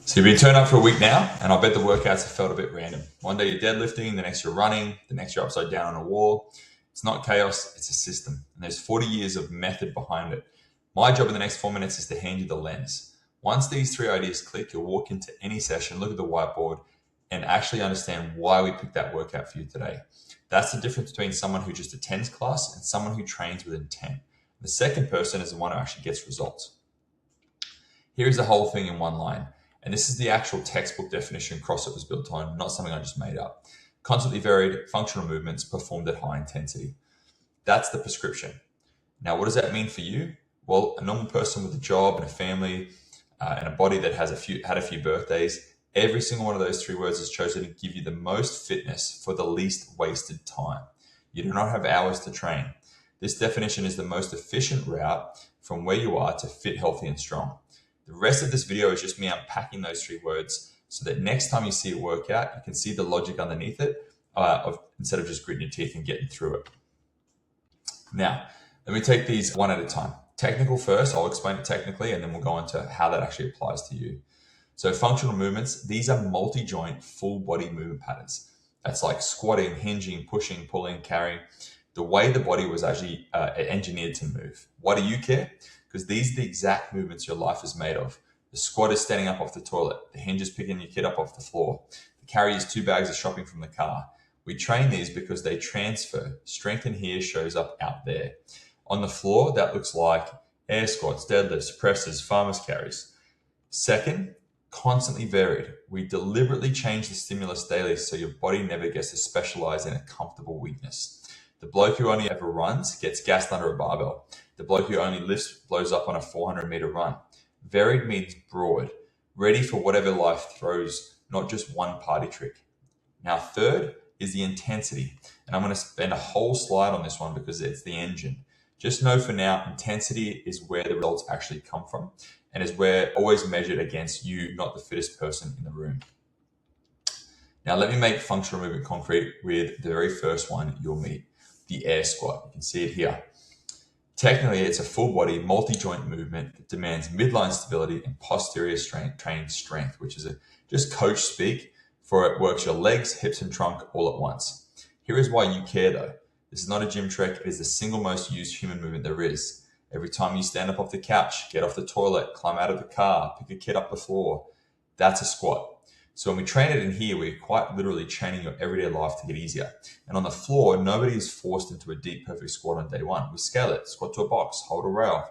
So you've been turning up for a week now, and I bet the workouts have felt a bit random. One day you're deadlifting, the next you're running, the next you're upside down on a wall. It's not chaos, it's a system. And there's 40 years of method behind it. My job in the next 4 minutes is to hand you the lens. Once these three ideas click, you'll walk into any session, look at the whiteboard, and actually understand why we picked that workout for you today. That's the difference between someone who just attends class and someone who trains with intent. The second person is the one who actually gets results. Here's the whole thing in one line. And this is the actual textbook definition CrossFit was built on, not something I just made up. Constantly varied functional movements performed at high intensity. That's the prescription. Now, what does that mean for you? Well, a normal person with a job and a family and a body that has had a few birthdays, every single one of those three words is chosen to give you the most fitness for the least wasted time. You do not have hours to train. This definition is the most efficient route from where you are to fit, healthy, and strong. The rest of this video is just me unpacking those three words so that next time you see a workout, you can see the logic underneath it instead of just gritting your teeth and getting through it. Now, let me take these one at a time. Technical first, I'll explain it technically, and then we'll go into how that actually applies to you. So functional movements, these are multi-joint, full body movement patterns. That's like squatting, hinging, pushing, pulling, carrying. The way the body was actually engineered to move. Why do you care? Because these are the exact movements your life is made of. The squat is standing up off the toilet. The hinge is picking your kid up off the floor. The carry is 2 bags of shopping from the car. We train these because they transfer. Strength in here shows up out there. On the floor, that looks like air squats, deadlifts, presses, farmer's carries. Second, constantly varied. We deliberately change the stimulus daily so your body never gets to specialize in a comfortable weakness. The bloke who only ever runs gets gassed under a barbell. The bloke who only lifts blows up on a 400-meter run. Varied means broad, ready for whatever life throws, not just one party trick. Now, third is the intensity. And I'm going to spend a whole slide on this one because it's the engine. Just know for now, intensity is where the results actually come from and is where always measured against you, not the fittest person in the room. Now, let me make functional movement concrete with the very first one you'll meet, the air squat. You can see it here. Technically, it's a full body, multi-joint movement that demands midline stability and posterior trained strength, which is just coach speak for it works your legs, hips, and trunk all at once. Here is why you care though. This is not a gym trick. It is the single most used human movement there is. Every time you stand up off the couch, get off the toilet, climb out of the car, pick a kid up the floor, that's a squat. So when we train it in here, we're quite literally training your everyday life to get easier. And on the floor, nobody is forced into a deep, perfect squat on day one. We scale it, squat to a box, hold a rail,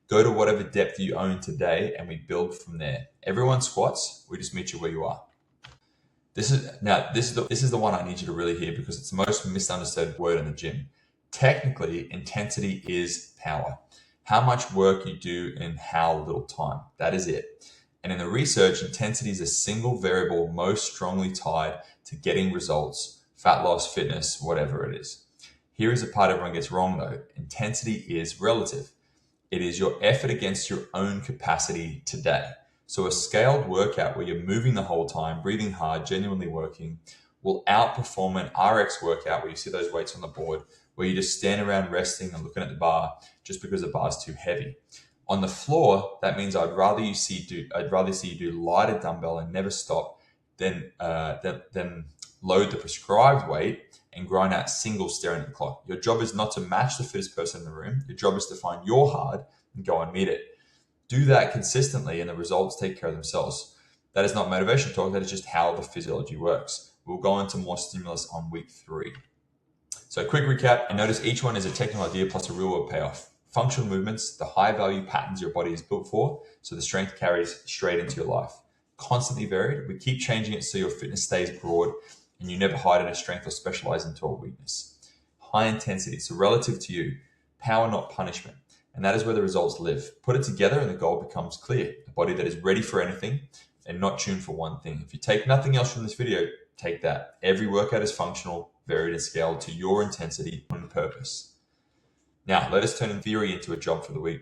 go to whatever depth you own today, and we build from there. Everyone squats, we just meet you where you are. This is the one I need you to really hear because it's the most misunderstood word in the gym. Technically, intensity is power. How much work you do in how little time. That is it. And in the research, intensity is a single variable most strongly tied to getting results, fat loss, fitness, whatever it is. Here is the part everyone gets wrong though. Intensity is relative. It is your effort against your own capacity today. So a scaled workout where you're moving the whole time, breathing hard, genuinely working, will outperform an RX workout where you see those weights on the board, where you just stand around resting and looking at the bar just because the bar's too heavy. On the floor, that means I'd rather see you do lighter dumbbell and never stop than load the prescribed weight and grind out singles staring at the clock. Your job is not to match the fittest person in the room. Your job is to find your hard and go and meet it. Do that consistently and the results take care of themselves. That is not motivation talk. That is just how the physiology works. We'll go into more stimulus on week 3. So quick recap, and notice each one is a technical idea plus a real world payoff. Functional movements, the high value patterns your body is built for, so the strength carries straight into your life. Constantly varied, we keep changing it so your fitness stays broad and you never hide in a strength or specialize into a weakness. High intensity, so relative to you, power not punishment. And that is where the results live. Put it together and the goal becomes clear. A body that is ready for anything and not tuned for one thing. If you take nothing else from this video, take that. Every workout is functional, varied and scaled to your intensity and purpose. Now, let us turn in theory into a job for the week.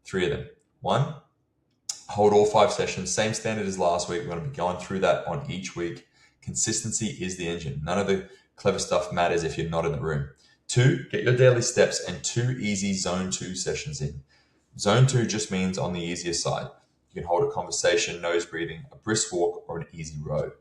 3 of them. 1, hold all 5 sessions, same standard as last week. We're going to be going through that on each week. Consistency is the engine. None of the clever stuff matters if you're not in the room. 2, get your daily steps and 2 easy zone 2 sessions in. Zone 2 just means on the easier side. You can hold a conversation, nose breathing, a brisk walk, or an easy row.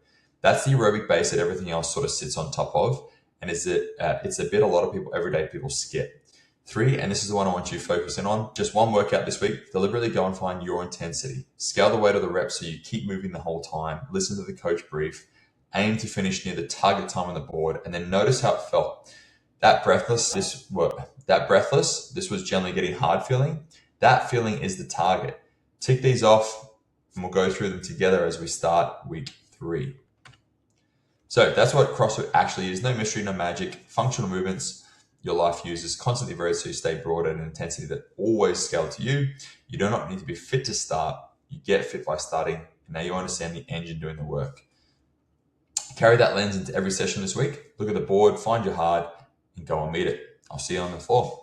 That's the aerobic base that everything else sort of sits on top of. And it's a bit a lot of people, everyday people skip. 3, and this is the one I want you to focus in on, just one workout this week. Deliberately go and find your intensity. Scale the weight of the reps so you keep moving the whole time. Listen to the coach brief. Aim to finish near the target time on the board, and then notice how it felt. That breathless, this was generally getting hard feeling. That feeling is the target. Tick these off, and we'll go through them together as we start week 3. So that's what CrossFit actually is. No mystery, no magic. Functional movements your life uses, constantly varied so you stay broad at an intensity that always scale to you. You do not need to be fit to start. You get fit by starting. And now you understand the engine doing the work. Carry that lens into every session this week. Look at the board, find your hard, and go and meet it. I'll see you on the floor.